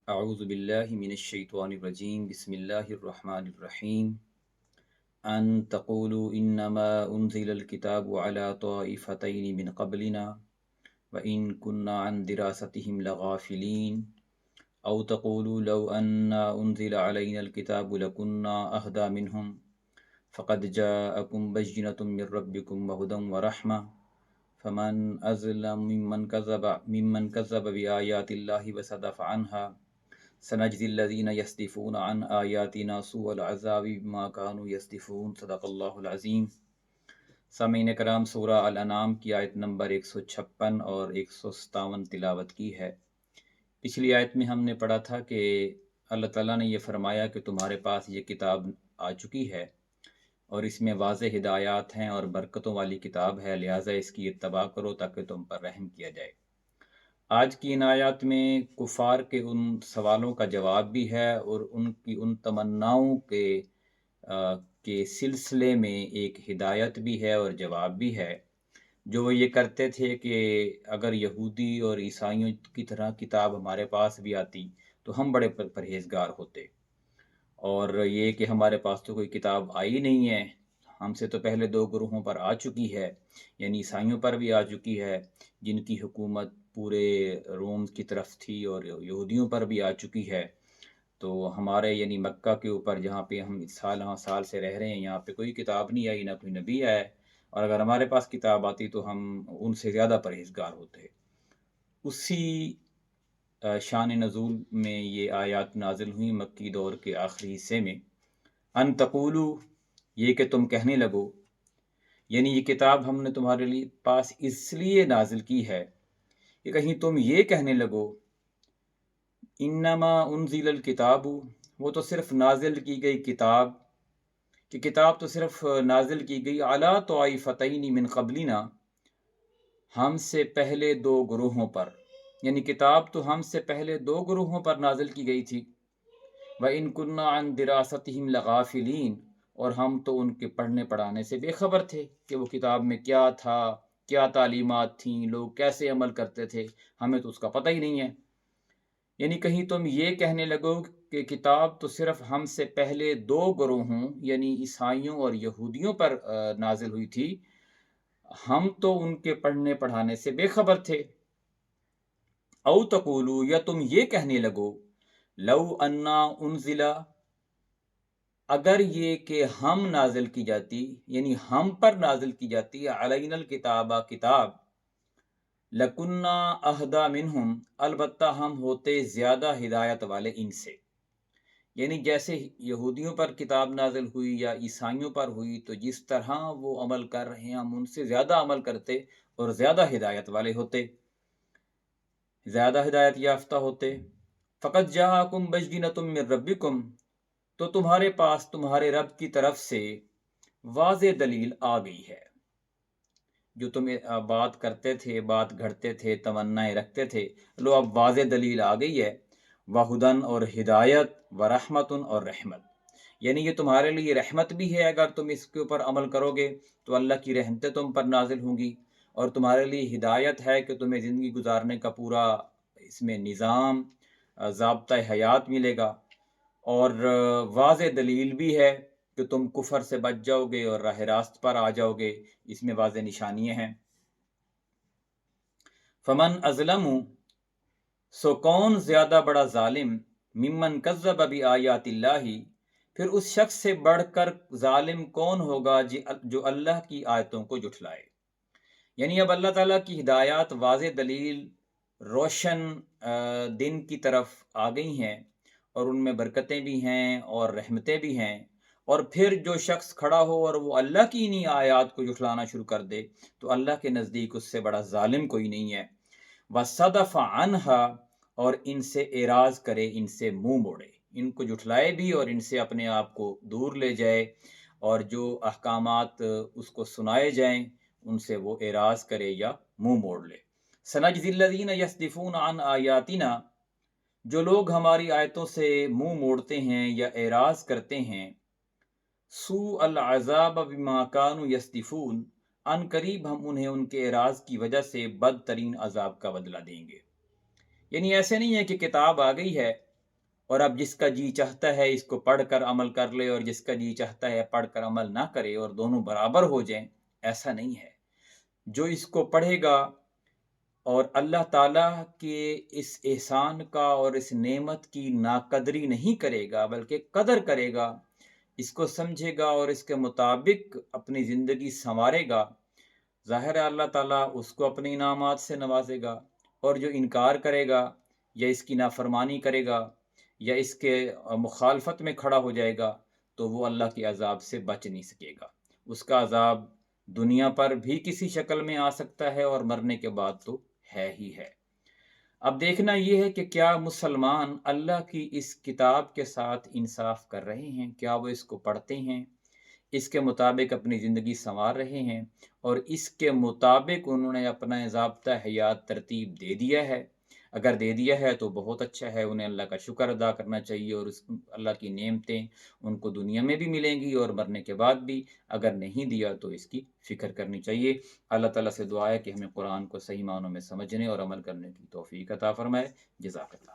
اعوذ باللہ من الشیطان الرجیم بسم اللہ الرحمن الرحیم ان تقولوا انما انزل الكتاب على طائفتین من قبلنا وان كنا عن دراستهم لغافلین او تقولوا لو انا انزل علينا الكتاب لكنا اهدى منهم فقد جاءكم بينة من ربكم وهدى ورحمة فمن أظلم ممن كذب بآيات الله وصدف عنها سنجزی الذین یصدفون عن آیاتنا سوء العذاب بما كانوا یصدفون۔ صدق اللہ العظیم۔ سامعین کرام، سورہ الانعام کی آیت نمبر 156 اور 157 تلاوت کی ہے۔ پچھلی آیت میں ہم نے پڑھا تھا کہ اللہ تعالیٰ نے یہ فرمایا کہ تمہارے پاس یہ کتاب آ چکی ہے اور اس میں واضح ہدایات ہیں اور برکتوں والی کتاب ہے، لہٰذا اس کی اتباع کرو تاکہ تم پر رحم کیا جائے۔ آج کی ان آیات میں کفار کے ان سوالوں کا جواب بھی ہے اور ان کی ان تمناؤں کے سلسلے میں ایک ہدایت بھی ہے اور جواب بھی ہے، جو وہ یہ کرتے تھے کہ اگر یہودی اور عیسائیوں کی طرح کتاب ہمارے پاس بھی آتی تو ہم بڑے پرہیزگار ہوتے، اور یہ کہ ہمارے پاس تو کوئی کتاب آئی نہیں ہے، ہم سے تو پہلے دو گروہوں پر آ چکی ہے، یعنی عیسائیوں پر بھی آ چکی ہے جن کی حکومت پورے روم کی طرف تھی، اور یہودیوں پر بھی آ چکی ہے، تو ہمارے یعنی مکہ کے اوپر جہاں پہ ہم سال سے رہ رہے ہیں یہاں پہ کوئی کتاب نہیں آئی، نہ کوئی نبی آیا ہے، اور اگر ہمارے پاس کتاب آتی تو ہم ان سے زیادہ پرہیزگار ہوتے۔ اسی شان نزول میں یہ آیات نازل ہوئی مکی دور کے آخری حصے میں۔ ان تقولو، یہ کہ تم کہنے لگو، یعنی یہ کتاب ہم نے تمہارے لیے پاس اس لیے نازل کی ہے کہ کہیں تم یہ کہنے لگو انما انزل الکتاب، وہ تو صرف نازل کی گئی کتاب، کہ کتاب تو صرف نازل کی گئی علی طائفتین من قبلنا، ہم سے پہلے دو گروہوں پر، یعنی کتاب تو ہم سے پہلے دو گروہوں پر نازل کی گئی تھی، وَإِن كُنَّا عَن دِرَاسَتِهِمْ لَغَافِلِينَ، اور ہم تو ان کے پڑھنے پڑھانے سے بے خبر تھے کہ وہ کتاب میں کیا تھا، کیا تعلیمات تھیں، لوگ کیسے عمل کرتے تھے، ہمیں تو اس کا پتہ ہی نہیں ہے۔ یعنی کہیں تم یہ کہنے لگو کہ کتاب تو صرف ہم سے پہلے دو گروہوں یعنی عیسائیوں اور یہودیوں پر نازل ہوئی تھی، ہم تو ان کے پڑھنے پڑھانے سے بے خبر تھے۔ او تقولو، یا تم یہ کہنے لگو لو انا انزلا، اگر یہ کہ ہم نازل کی جاتی، یعنی ہم پر نازل کی جاتی علینا الکتاب، کتاب، لکنہ اہدا منہم، البتہ ہم ہوتے زیادہ ہدایت والے ان سے، یعنی جیسے یہودیوں پر کتاب نازل ہوئی یا عیسائیوں پر ہوئی تو جس طرح وہ عمل کر رہے ہیں ہم ان سے زیادہ عمل کرتے اور زیادہ ہدایت والے ہوتے، زیادہ ہدایت یافتہ ہوتے۔ فقط جاءکم بینۃ من ربکم، تو تمہارے پاس تمہارے رب کی طرف سے واضح دلیل آ گئی ہے، جو تم بات کرتے تھے، بات گھڑتے تھے، تمنائیں رکھتے تھے، لو اب واضح دلیل آ گئی ہے، وہدن اور ہدایت، ورحمتن اور رحمت، یعنی یہ تمہارے لیے رحمت بھی ہے، اگر تم اس کے اوپر عمل کرو گے تو اللہ کی رحمتیں تم پر نازل ہوں گی، اور تمہارے لیے ہدایت ہے کہ تمہیں زندگی گزارنے کا پورا اس میں نظام، ضابطہ حیات ملے گا، اور واضح دلیل بھی ہے کہ تم کفر سے بچ جاؤ گے اور راہ راست پر آ جاؤ گے، اس میں واضح نشانیاں ہیں۔ فمن ازلم، سو کون زیادہ بڑا ظالم، ممن کذب بآیات اللہ، پھر اس شخص سے بڑھ کر ظالم کون ہوگا جو اللہ کی آیتوں کو جھٹلائے۔ یعنی اب اللہ تعالیٰ کی ہدایات، واضح دلیل، روشن دن کی طرف آ گئی ہیں، اور ان میں برکتیں بھی ہیں اور رحمتیں بھی ہیں، اور پھر جو شخص کھڑا ہو اور وہ اللہ کی انہی آیات کو جھٹلانا شروع کر دے تو اللہ کے نزدیک اس سے بڑا ظالم کوئی نہیں ہے۔ وَصَدَفَ عَنْهَا، اور ان سے اعراض کرے، ان سے منہ موڑے، ان کو جھٹلائے بھی اور ان سے اپنے آپ کو دور لے جائے، اور جو احکامات اس کو سنائے جائیں ان سے وہ اعراض کرے یا منہ موڑ لے۔ سنجزی الذین یصدفون عن آیاتنا، جو لوگ ہماری آیتوں سے منہ موڑتے ہیں یا اعراض کرتے ہیں، سوء العذاب بما كانوا یصدفون، ان قریب ہم انہیں ان کے اعراض کی وجہ سے بدترین عذاب کا بدلہ دیں گے۔ یعنی ایسے نہیں ہے کہ کتاب آ گئی ہے اور اب جس کا جی چاہتا ہے اس کو پڑھ کر عمل کر لے اور جس کا جی چاہتا ہے پڑھ کر عمل نہ کرے اور دونوں برابر ہو جائیں، ایسا نہیں ہے۔ جو اس کو پڑھے گا اور اللہ تعالیٰ کے اس احسان کا اور اس نعمت کی ناقدری نہیں کرے گا بلکہ قدر کرے گا، اس کو سمجھے گا اور اس کے مطابق اپنی زندگی سنوارے گا، ظاہر ہے اللہ تعالیٰ اس کو اپنے انعامات سے نوازے گا۔ اور جو انکار کرے گا یا اس کی نافرمانی کرے گا یا اس کے مخالفت میں کھڑا ہو جائے گا تو وہ اللہ کے عذاب سے بچ نہیں سکے گا۔ اس کا عذاب دنیا پر بھی کسی شکل میں آ سکتا ہے اور مرنے کے بعد تو ہے ہی ہے۔ اب دیکھنا یہ ہے کہ کیا مسلمان اللہ کی اس کتاب کے ساتھ انصاف کر رہے ہیں، کیا وہ اس کو پڑھتے ہیں، اس کے مطابق اپنی زندگی سنوار رہے ہیں اور اس کے مطابق انہوں نے اپنا ضابطہ حیات ترتیب دے دیا ہے۔ اگر دے دیا ہے تو بہت اچھا ہے، انہیں اللہ کا شکر ادا کرنا چاہیے اور اس اللہ کی نعمتیں ان کو دنیا میں بھی ملیں گی اور مرنے کے بعد بھی۔ اگر نہیں دیا تو اس کی فکر کرنی چاہیے۔ اللہ تعالیٰ سے دعا ہے کہ ہمیں قرآن کو صحیح معنوں میں سمجھنے اور عمل کرنے کی توفیق عطا فرمائے۔ جزاک اللہ۔